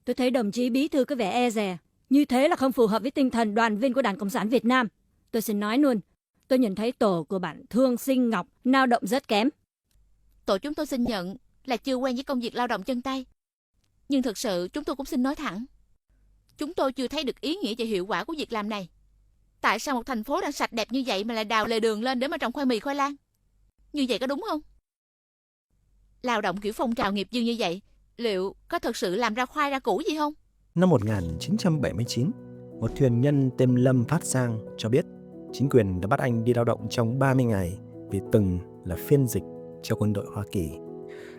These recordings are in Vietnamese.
Tôi thấy đồng chí bí thư có vẻ e dè. Như thế là không phù hợp với tinh thần đoàn viên của Đảng Cộng sản Việt Nam. Tôi xin nói luôn, tôi nhìn thấy tổ của bạn Thương Sinh Ngọc lao động rất kém. Tổ chúng tôi xin nhận là chưa quen với công việc lao động chân tay. Nhưng thực sự chúng tôi cũng xin nói thẳng, chúng tôi chưa thấy được ý nghĩa và hiệu quả của việc làm này. Tại sao một thành phố đang sạch đẹp như vậy mà lại đào lề đường lên để mà trồng khoai mì khoai lang? Như vậy có đúng không? Lao động kiểu phong trào nghiệp dư như vậy, liệu có thực sự làm ra khoai ra củ gì không? Năm 1979, một thuyền nhân tên Lâm Phát Sang cho biết chính quyền đã bắt anh đi lao động trong 30 ngày vì từng là phiên dịch cho quân đội Hoa Kỳ.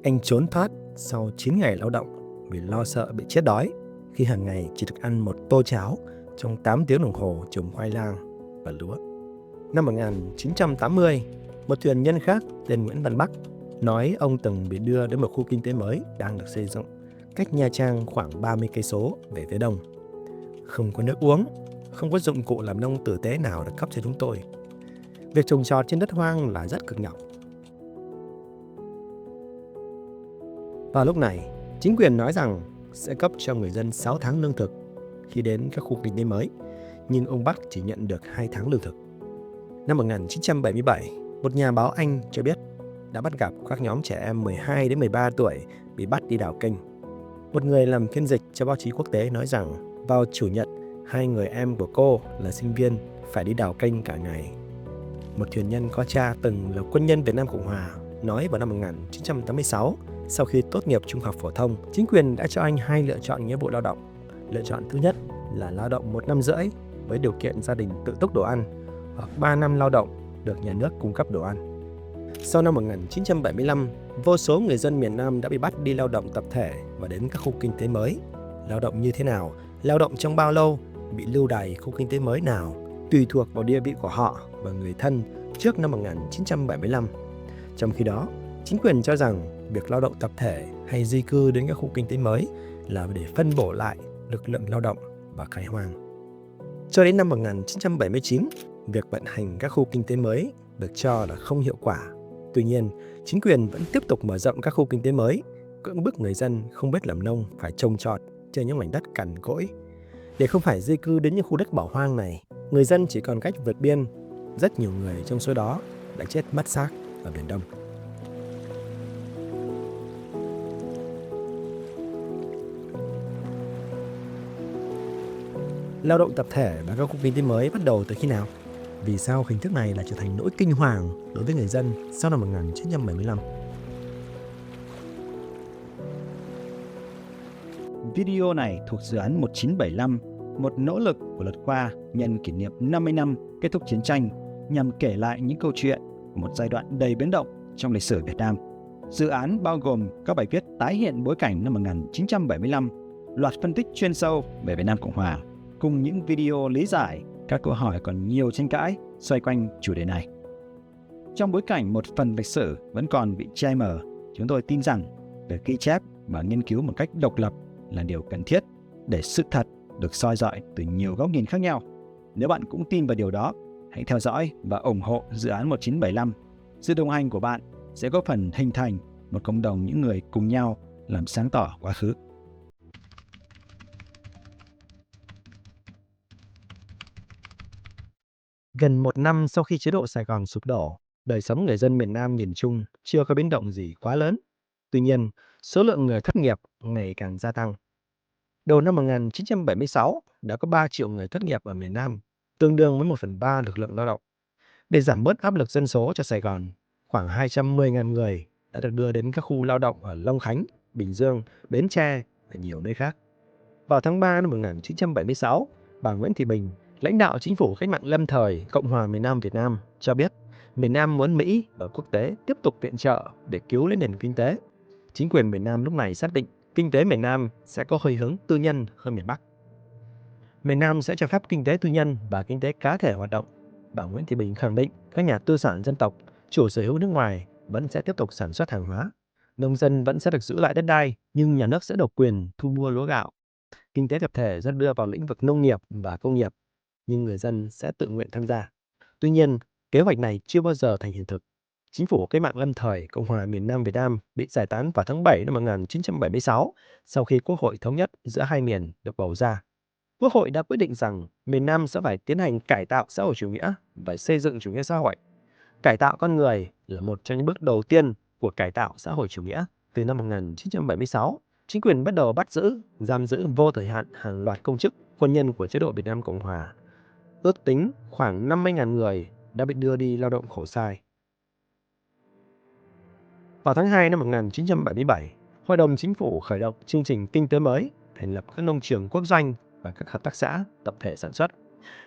Anh trốn thoát sau 9 ngày lao động vì lo sợ bị chết đói khi hàng ngày chỉ được ăn một tô cháo trong 8 tiếng đồng hồ trồng khoai lang và lúa. Năm 1980, một thuyền nhân khác tên Nguyễn Văn Bắc nói ông từng bị đưa đến một khu kinh tế mới đang được xây dựng cách Nha Trang khoảng 30 cây số về phía đông. Không có nước uống, không có dụng cụ làm nông tử tế nào được cấp cho chúng tôi. Việc trồng trọt trên đất hoang là rất cực nhọc. Vào lúc này, chính quyền nói rằng sẽ cấp cho người dân 6 tháng lương thực khi đến các khu kinh tế mới, nhưng ông Bắc chỉ nhận được 2 tháng lương thực. Năm 1977, một nhà báo Anh cho biết đã bắt gặp các nhóm trẻ em 12 đến 13 tuổi bị bắt đi đào kênh. Một người làm phiên dịch cho báo chí quốc tế nói rằng vào Chủ nhật, 2 người em của cô là sinh viên phải đi đào kênh cả ngày. Một thuyền nhân có cha từng là quân nhân Việt Nam Cộng Hòa nói vào năm 1986, sau khi tốt nghiệp trung học phổ thông, chính quyền đã cho anh 2 lựa chọn nghĩa vụ lao động. Lựa chọn thứ nhất là lao động 1 năm rưỡi với điều kiện gia đình tự túc đồ ăn, hoặc 3 năm lao động được nhà nước cung cấp đồ ăn. Sau năm 1975, vô số người dân miền Nam đã bị bắt đi lao động tập thể và đến các khu kinh tế mới. Lao động như thế nào, lao động trong bao lâu, bị lưu đày khu kinh tế mới nào, tùy thuộc vào địa vị của họ và người thân trước năm 1975. Trong khi đó, chính quyền cho rằng việc lao động tập thể hay di cư đến các khu kinh tế mới là để phân bổ lại lực lượng lao động và khai hoang. Cho đến năm 1979, việc vận hành các khu kinh tế mới được cho là không hiệu quả. Tuy nhiên, chính quyền vẫn tiếp tục mở rộng các khu kinh tế mới, cưỡng bức người dân không biết làm nông phải trồng trọt trên những mảnh đất cằn cỗi. Để không phải di cư đến những khu đất bỏ hoang này, người dân chỉ còn cách vượt biên. Rất nhiều người trong số đó đã chết mất xác ở Biển Đông. Lao động tập thể và các khu kinh tế mới bắt đầu từ khi nào? Vì sao hình thức này lại trở thành nỗi kinh hoàng đối với người dân sau năm 1975? Video này thuộc dự án 1975, một nỗ lực của Luật Khoa nhân kỷ niệm 50 năm kết thúc chiến tranh nhằm kể lại những câu chuyện của một giai đoạn đầy biến động trong lịch sử Việt Nam. Dự án bao gồm các bài viết tái hiện bối cảnh năm 1975, loạt phân tích chuyên sâu về Việt Nam Cộng Hòa, cùng những video lý giải các câu hỏi còn nhiều tranh cãi xoay quanh chủ đề này. Trong bối cảnh một phần lịch sử vẫn còn bị che mờ, chúng tôi tin rằng việc ghi chép và nghiên cứu một cách độc lập là điều cần thiết để sự thật được soi dọi từ nhiều góc nhìn khác nhau. Nếu bạn cũng tin vào điều đó, hãy theo dõi và ủng hộ dự án 1975. Sự đồng hành của bạn sẽ góp phần hình thành một cộng đồng những người cùng nhau làm sáng tỏ quá khứ. Gần 1 năm sau khi chế độ Sài Gòn sụp đổ, đời sống người dân miền Nam miền Trung chưa có biến động gì quá lớn. Tuy nhiên, số lượng người thất nghiệp ngày càng gia tăng. Đầu năm 1976, đã có 3 triệu người thất nghiệp ở miền Nam, tương đương với 1/3 lực lượng lao động. Để giảm bớt áp lực dân số cho Sài Gòn, khoảng 210.000 người đã được đưa đến các khu lao động ở Long Khánh, Bình Dương, Bến Tre và nhiều nơi khác. Vào tháng 3 năm 1976, bà Nguyễn Thị Bình, lãnh đạo chính phủ cách mạng lâm thời Cộng hòa miền Nam Việt Nam, cho biết miền Nam muốn Mỹ và quốc tế tiếp tục viện trợ để cứu lấy nền kinh tế. Chính quyền miền Nam lúc này xác định kinh tế miền Nam sẽ có hơi hướng tư nhân hơn miền Bắc. Miền Nam sẽ cho phép kinh tế tư nhân và kinh tế cá thể hoạt động. Bà Nguyễn Thị Bình khẳng định các nhà tư sản dân tộc, chủ sở hữu nước ngoài vẫn sẽ tiếp tục sản xuất hàng hóa. Nông dân vẫn sẽ được giữ lại đất đai, nhưng nhà nước sẽ độc quyền thu mua lúa gạo. Kinh tế tập thể sẽ đưa vào lĩnh vực nông nghiệp và công nghiệp, nhưng người dân sẽ tự nguyện tham gia. Tuy nhiên, kế hoạch này chưa bao giờ thành hiện thực. Chính phủ cách mạng lâm thời Cộng hòa miền Nam Việt Nam bị giải tán vào tháng 7 năm 1976 sau khi Quốc hội thống nhất giữa hai miền được bầu ra. Quốc hội đã quyết định rằng miền Nam sẽ phải tiến hành cải tạo xã hội chủ nghĩa và xây dựng chủ nghĩa xã hội. Cải tạo con người là một trong những bước đầu tiên của cải tạo xã hội chủ nghĩa. Từ năm 1976, chính quyền bắt đầu bắt giữ, giam giữ vô thời hạn hàng loạt công chức, quân nhân của chế độ Việt Nam Cộng Hòa. Ước tính khoảng 50.000 người đã bị đưa đi lao động khổ sai. Vào tháng 2 năm 1977, Hội đồng Chính phủ khởi động chương trình kinh tế mới, thành lập các nông trường quốc doanh và các hợp tác xã, tập thể sản xuất.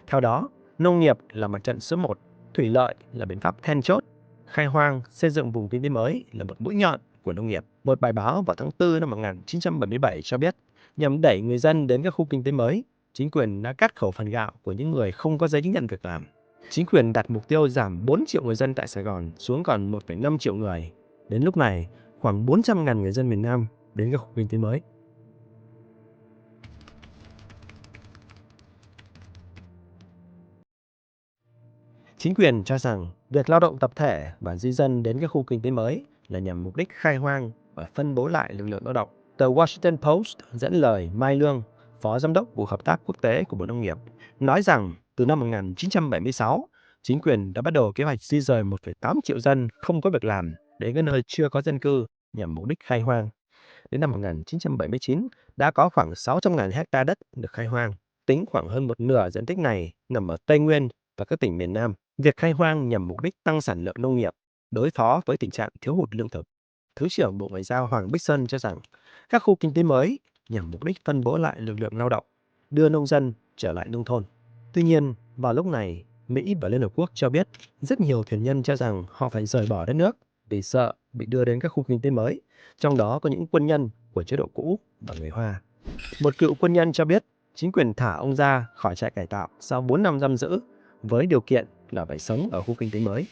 Theo đó, nông nghiệp là mặt trận số 1, thủy lợi là biện pháp then chốt, khai hoang, xây dựng vùng kinh tế mới là một mũi nhọn của nông nghiệp. Một bài báo vào tháng 4 năm 1977 cho biết, nhằm đẩy người dân đến các khu kinh tế mới, chính quyền đã cắt khẩu phần gạo của những người không có giấy chứng nhận việc làm. Chính quyền đặt mục tiêu giảm 4 triệu người dân tại Sài Gòn xuống còn 1,5 triệu người. Đến lúc này, khoảng 400.000 người dân miền Nam đến các khu kinh tế mới. Chính quyền cho rằng việc lao động tập thể và di dân đến các khu kinh tế mới là nhằm mục đích khai hoang và phân bố lại lực lượng lao động. Tờ Washington Post dẫn lời Mai Lương, Phó Giám đốc Vụ Hợp tác Quốc tế của Bộ Nông nghiệp, nói rằng từ năm 1976, chính quyền đã bắt đầu kế hoạch di rời 1,8 triệu dân không có việc làm đến các nơi chưa có dân cư nhằm mục đích khai hoang. Đến năm 1979, đã có khoảng 600.000 hectare đất được khai hoang. Tính khoảng hơn một nửa diện tích này nằm ở Tây Nguyên và các tỉnh miền Nam. Việc khai hoang nhằm mục đích tăng sản lượng nông nghiệp, đối phó với tình trạng thiếu hụt lương thực. Thứ trưởng Bộ Ngoại giao Hoàng Bích Sơn cho rằng các khu kinh tế mới nhằm mục đích phân bố lại lực lượng lao động, đưa nông dân trở lại nông thôn. Tuy nhiên, vào lúc này, Mỹ và Liên Hợp Quốc cho biết rất nhiều thuyền nhân cho rằng họ phải rời bỏ đất nước vì sợ bị đưa đến các khu kinh tế mới, trong đó có những quân nhân của chế độ cũ và người Hoa. Một cựu quân nhân cho biết chính quyền thả ông ra khỏi trại cải tạo sau 4 năm giam giữ với điều kiện là phải sống ở khu kinh tế mới.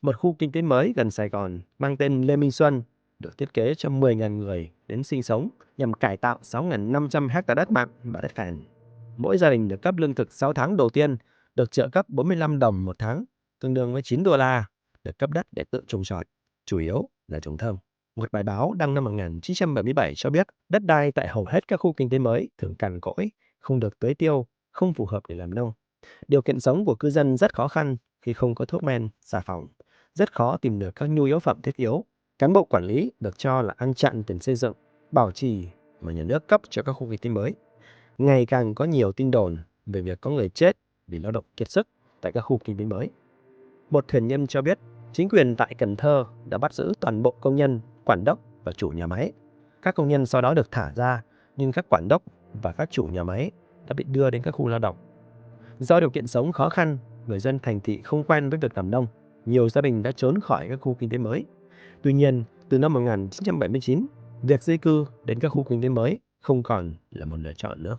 Một khu kinh tế mới gần Sài Gòn mang tên Lê Minh Xuân được thiết kế cho 10.000 người đến sinh sống nhằm cải tạo 6.500 ha đất mặn và đất phèn. Mỗi gia đình được cấp lương thực 6 tháng đầu tiên, được trợ cấp 45 đồng một tháng, tương đương với 9 đô la, được cấp đất để tự trồng trọt, chủ yếu là trồng thơm. Một bài báo đăng năm 1977 cho biết đất đai tại hầu hết các khu kinh tế mới thường cằn cỗi, không được tưới tiêu, không phù hợp để làm nông. Điều kiện sống của cư dân rất khó khăn khi không có thuốc men, xà phòng, rất khó tìm được các nhu yếu phẩm thiết yếu. Cán bộ quản lý được cho là ăn chặn tiền xây dựng, bảo trì mà nhà nước cấp cho các khu kinh tế mới. Ngày càng có nhiều tin đồn về việc có người chết vì lao động kiệt sức tại các khu kinh tế mới. Một thuyền nhân cho biết chính quyền tại Cần Thơ đã bắt giữ toàn bộ công nhân, quản đốc và chủ nhà máy. Các công nhân sau đó được thả ra, nhưng các quản đốc và các chủ nhà máy đã bị đưa đến các khu lao động. Do điều kiện sống khó khăn, người dân thành thị không quen với việc làm nông, nhiều gia đình đã trốn khỏi các khu kinh tế mới. Tuy nhiên, từ năm 1979, việc di cư đến các khu kinh tế mới không còn là một lựa chọn nữa.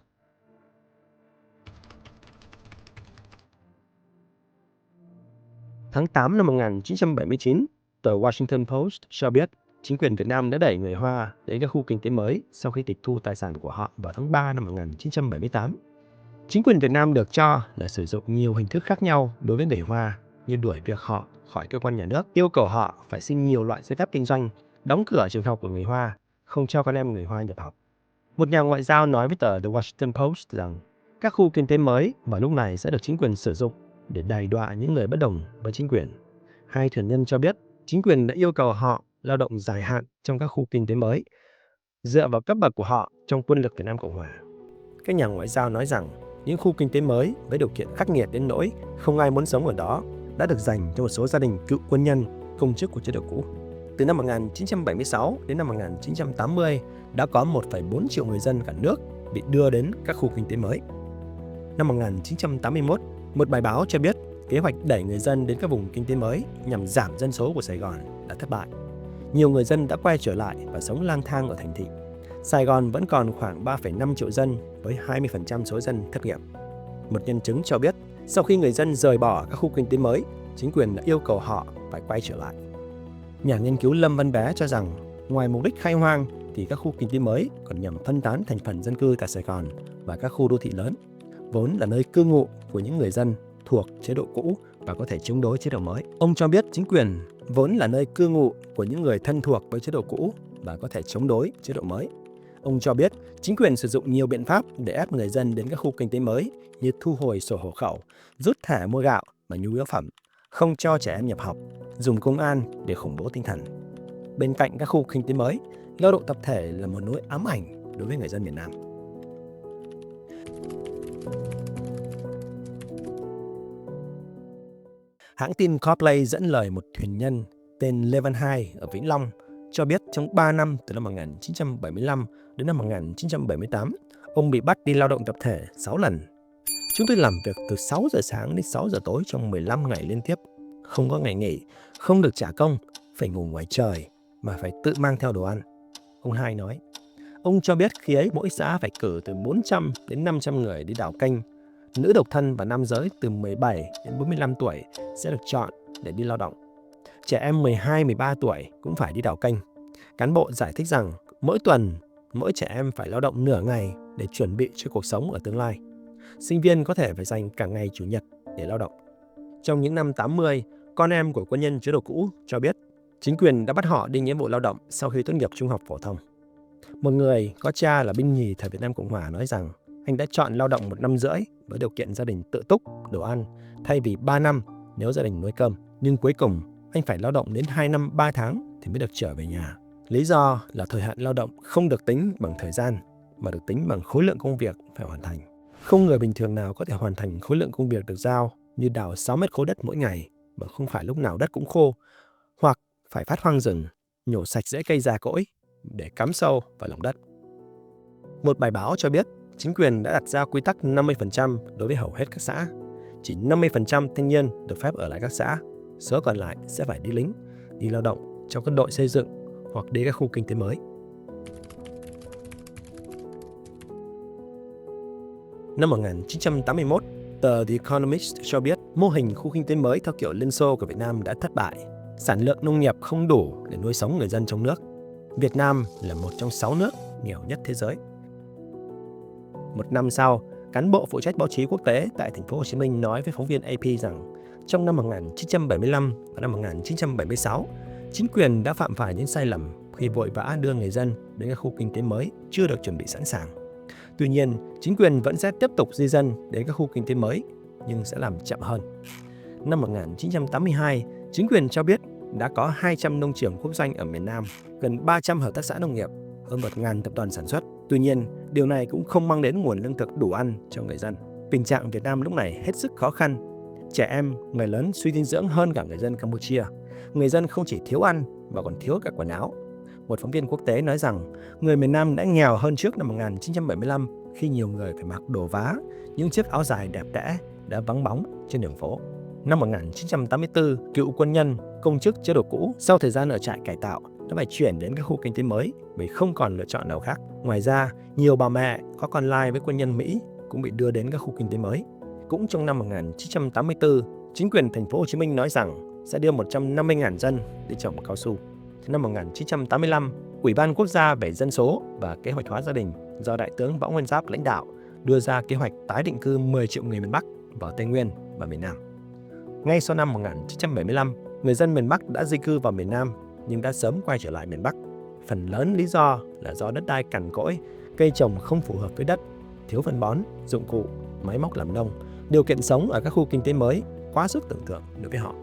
Tháng 8 năm 1979, tờ Washington Post cho biết chính quyền Việt Nam đã đẩy người Hoa đến các khu kinh tế mới sau khi tịch thu tài sản của họ vào tháng 3 năm 1978. Chính quyền Việt Nam được cho là sử dụng nhiều hình thức khác nhau đối với người Hoa, như đuổi việc họ khỏi cơ quan nhà nước, yêu cầu họ phải xin nhiều loại giấy phép kinh doanh, đóng cửa trường học của người Hoa, không cho con em người Hoa nhập học. Một nhà ngoại giao nói với tờ The Washington Post rằng các khu kinh tế mới vào lúc này sẽ được chính quyền sử dụng để đày đọa những người bất đồng với chính quyền. Hai thuyền nhân cho biết chính quyền đã yêu cầu họ lao động dài hạn trong các khu kinh tế mới, dựa vào cấp bậc của họ trong quân lực Việt Nam Cộng Hòa. Các nhà ngoại giao nói rằng những khu kinh tế mới với điều kiện khắc nghiệt đến nỗi không ai muốn sống ở đó đã được dành cho một số gia đình cựu quân nhân, công chức của chế độ cũ. Từ năm 1976 đến năm 1980 đã có 1,4 triệu người dân cả nước bị đưa đến các khu kinh tế mới. Năm 1981, một bài báo cho biết kế hoạch đẩy người dân đến các vùng kinh tế mới nhằm giảm dân số của Sài Gòn đã thất bại. Nhiều người dân đã quay trở lại và sống lang thang ở thành thị. Sài Gòn vẫn còn khoảng 3,5 triệu dân với 20% số dân thất nghiệp. Một nhân chứng cho biết sau khi người dân rời bỏ các khu kinh tế mới, chính quyền đã yêu cầu họ phải quay trở lại. Nhà nghiên cứu Lâm Văn Bé cho rằng ngoài mục đích khai hoang thì các khu kinh tế mới còn nhằm phân tán thành phần dân cư tại Sài Gòn và các khu đô thị lớn, vốn là nơi cư ngụ của những người dân thuộc chế độ cũ và có thể chống đối chế độ mới. Ông cho biết chính quyền vốn là nơi cư ngụ của những người thân thuộc với chế độ cũ và có thể chống đối chế độ mới. Ông cho biết chính quyền sử dụng nhiều biện pháp để ép người dân đến các khu kinh tế mới như thu hồi sổ hộ khẩu, rút thẻ mua gạo và nhu yếu phẩm, không cho trẻ em nhập học, dùng công an để khủng bố tinh thần. Bên cạnh các khu kinh tế mới, lao động tập thể là một nỗi ám ảnh đối với người dân miền Nam. Hãng tin Coplay dẫn lời một thuyền nhân tên Lê Văn Hai ở Vĩnh Long cho biết trong 3 năm từ năm 1975 đến năm 1978, ông bị bắt đi lao động tập thể 6 lần. Chúng tôi làm việc từ 6 giờ sáng đến 6 giờ tối trong 15 ngày liên tiếp, không có ngày nghỉ, không được trả công, phải ngủ ngoài trời mà phải tự mang theo đồ ăn. Ông Hai nói, ông cho biết khi ấy mỗi xã phải cử từ 400 đến 500 người đi đào kênh. Nữ độc thân và nam giới từ 17 đến 45 tuổi sẽ được chọn để đi lao động. Trẻ em 12-13 tuổi cũng phải đi đào kênh. Cán bộ giải thích rằng mỗi tuần, mỗi trẻ em phải lao động nửa ngày để chuẩn bị cho cuộc sống ở tương lai. Sinh viên có thể phải dành cả ngày Chủ nhật để lao động. Trong những năm 80, con em của quân nhân chế độ cũ cho biết chính quyền đã bắt họ đi nghĩa vụ lao động sau khi tốt nghiệp trung học phổ thông. Một người có cha là binh nhì thời Việt Nam Cộng Hòa nói rằng anh đã chọn lao động 1 năm rưỡi với điều kiện gia đình tự túc, đồ ăn, thay vì 3 năm nếu gia đình nuôi cơm. Nhưng cuối cùng, anh phải lao động đến 2 năm 3 tháng thì mới được trở về nhà. Lý do là thời hạn lao động không được tính bằng thời gian, mà được tính bằng khối lượng công việc phải hoàn thành. Không người bình thường nào có thể hoàn thành khối lượng công việc được giao như đào 6 mét khối đất mỗi ngày, mà không phải lúc nào đất cũng khô, hoặc phải phát hoang rừng, nhổ sạch rễ cây già cỗi để cắm sâu vào lòng đất. Một bài báo cho biết chính quyền đã đặt ra quy tắc 50% đối với hầu hết các xã. Chỉ 50% thanh niên được phép ở lại các xã, số còn lại sẽ phải đi lính, đi lao động trong các đội xây dựng hoặc đi các khu kinh tế mới. Năm 1981, tờ The Economist cho biết mô hình khu kinh tế mới theo kiểu Liên Xô của Việt Nam đã thất bại. Sản lượng nông nghiệp không đủ để nuôi sống người dân trong nước. Việt Nam là một trong 6 nước nghèo nhất thế giới. Một năm sau, cán bộ phụ trách báo chí quốc tế tại thành phố Hồ Chí Minh nói với phóng viên AP rằng trong năm 1975 và năm 1976, chính quyền đã phạm phải những sai lầm khi vội vã đưa người dân đến các khu kinh tế mới chưa được chuẩn bị sẵn sàng. Tuy nhiên, chính quyền vẫn sẽ tiếp tục di dân đến các khu kinh tế mới, nhưng sẽ làm chậm hơn. Năm 1982, chính quyền cho biết đã có 200 nông trường quốc doanh ở miền Nam, gần 300 hợp tác xã nông nghiệp, hơn 1.000 tập đoàn sản xuất. Tuy nhiên, điều này cũng không mang đến nguồn lương thực đủ ăn cho người dân. Tình trạng Việt Nam lúc này hết sức khó khăn. Trẻ em, người lớn suy dinh dưỡng hơn cả người dân Campuchia. Người dân không chỉ thiếu ăn mà còn thiếu cả quần áo. Một phóng viên quốc tế nói rằng người miền Nam đã nghèo hơn trước năm 1975 khi nhiều người phải mặc đồ vá, những chiếc áo dài đẹp đẽ đã vắng bóng trên đường phố. Năm 1984, cựu quân nhân, công chức chế độ cũ sau thời gian ở trại cải tạo đã phải chuyển đến các khu kinh tế mới vì không còn lựa chọn nào khác. Ngoài ra, nhiều bà mẹ có con lai với quân nhân Mỹ cũng bị đưa đến các khu kinh tế mới. Cũng trong năm 1984, chính quyền thành phố Hồ Chí Minh nói rằng sẽ đưa 150.000 dân đi trồng cao su. Năm 1985, Ủy ban Quốc gia về Dân số và Kế hoạch hóa gia đình do Đại tướng Võ Nguyên Giáp lãnh đạo đưa ra kế hoạch tái định cư 10 triệu người miền Bắc vào Tây Nguyên và miền Nam. Ngay sau năm 1975, người dân miền Bắc đã di cư vào miền Nam nhưng đã sớm quay trở lại miền Bắc. Phần lớn lý do là do đất đai cằn cỗi, cây trồng không phù hợp với đất, thiếu phân bón, dụng cụ, máy móc làm nông, điều kiện sống ở các khu kinh tế mới quá sức tưởng tượng đối với họ.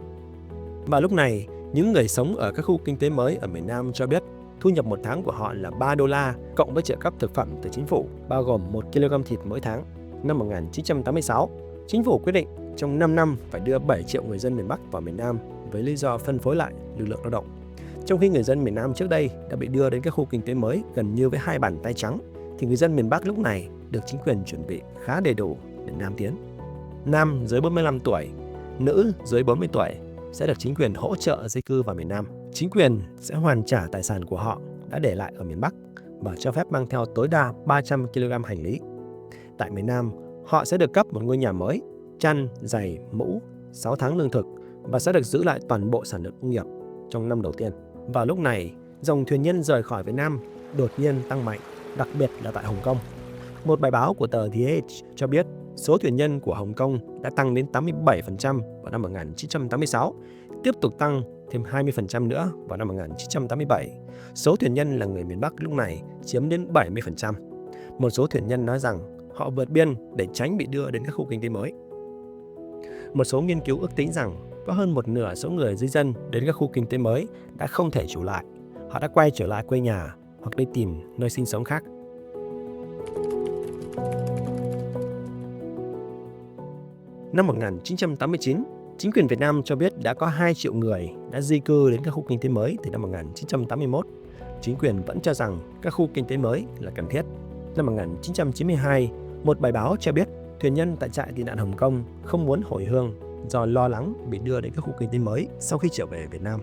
Và lúc này, những người sống ở các khu kinh tế mới ở miền Nam cho biết thu nhập một tháng của họ là $3 cộng với trợ cấp thực phẩm từ chính phủ, bao gồm 1 kg thịt mỗi tháng. Năm 1986, chính phủ quyết định trong 5 năm phải đưa 7 triệu người dân miền Bắc vào miền Nam với lý do phân phối lại lực lượng lao động. Trong khi người dân miền Nam trước đây đã bị đưa đến các khu kinh tế mới gần như với 2 bàn tay trắng, thì người dân miền Bắc lúc này được chính quyền chuẩn bị khá đầy đủ để nam tiến. Nam dưới 45 tuổi, nữ dưới 40 tuổi sẽ được chính quyền hỗ trợ di cư vào miền Nam. Chính quyền sẽ hoàn trả tài sản của họ đã để lại ở miền Bắc và cho phép mang theo tối đa 300 kg hành lý. Tại miền Nam, họ sẽ được cấp một ngôi nhà mới, chăn, giày, mũ, 6 tháng lương thực và sẽ được giữ lại toàn bộ sản lượng công nghiệp trong năm đầu tiên. Và lúc này, dòng thuyền nhân rời khỏi Việt Nam đột nhiên tăng mạnh, đặc biệt là tại Hồng Kông. Một bài báo của tờ The Age cho biết số thuyền nhân của Hồng Kông đã tăng đến 87% vào năm 1986, tiếp tục tăng thêm 20% nữa vào năm 1987. Số thuyền nhân là người miền Bắc lúc này chiếm đến 70%. Một số thuyền nhân nói rằng họ vượt biên để tránh bị đưa đến các khu kinh tế mới. Một số nghiên cứu ước tính rằng có hơn một nửa số người di dân đến các khu kinh tế mới đã không thể trụ lại. Họ đã quay trở lại quê nhà hoặc đi tìm nơi sinh sống khác. Năm 1989, chính quyền Việt Nam cho biết đã có 2 triệu người đã di cư đến các khu kinh tế mới từ năm 1981. Chính quyền vẫn cho rằng các khu kinh tế mới là cần thiết. Năm 1992, một bài báo cho biết thuyền nhân tại trại tị nạn Hồng Kông không muốn hồi hương do lo lắng bị đưa đến các khu kinh tế mới sau khi trở về Việt Nam.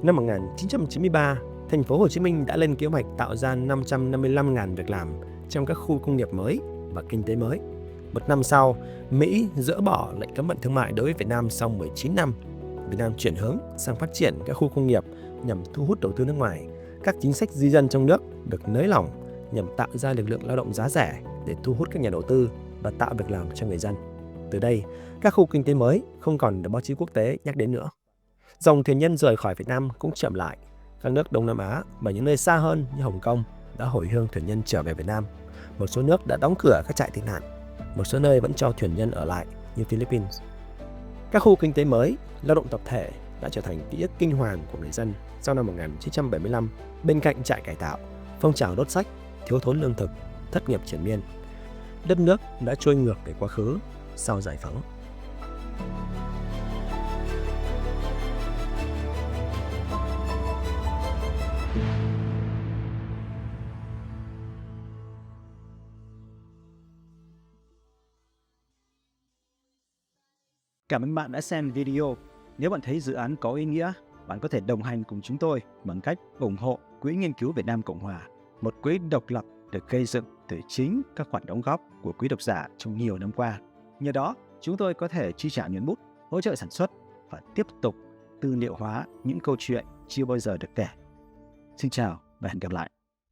Năm 1993, thành phố Hồ Chí Minh đã lên kế hoạch tạo ra 555.000 việc làm trong các khu công nghiệp mới và kinh tế mới. Một năm sau, Mỹ dỡ bỏ lệnh cấm vận thương mại đối với Việt Nam sau 19 năm. Việt Nam chuyển hướng sang phát triển các khu công nghiệp nhằm thu hút đầu tư nước ngoài. Các chính sách di dân trong nước được nới lỏng nhằm tạo ra lực lượng lao động giá rẻ để thu hút các nhà đầu tư và tạo việc làm cho người dân. Từ đây, các khu kinh tế mới không còn được báo chí quốc tế nhắc đến nữa. Dòng thuyền nhân rời khỏi Việt Nam cũng chậm lại. Các nước Đông Nam Á và những nơi xa hơn như Hồng Kông đã hồi hương thuyền nhân trở về Việt Nam. Một số nước đã đóng cửa các trại tị nạn. Một số nơi vẫn cho thuyền nhân ở lại như Philippines. Các khu kinh tế mới, lao động tập thể đã trở thành ký ức kinh hoàng của người dân sau năm 1975 bên cạnh trại cải tạo, phong trào đốt sách, thiếu thốn lương thực, thất nghiệp triền miên. Đất nước đã trôi ngược về quá khứ sau giải phóng. Cảm ơn bạn đã xem video. Nếu bạn thấy dự án có ý nghĩa, bạn có thể đồng hành cùng chúng tôi bằng cách ủng hộ Quỹ Nghiên cứu Việt Nam Cộng Hòa, một quỹ độc lập được gây dựng từ chính các khoản đóng góp của quý độc giả trong nhiều năm qua. Nhờ đó, chúng tôi có thể chi trả nhuận bút, hỗ trợ sản xuất và tiếp tục tư liệu hóa những câu chuyện chưa bao giờ được kể. Xin chào và hẹn gặp lại.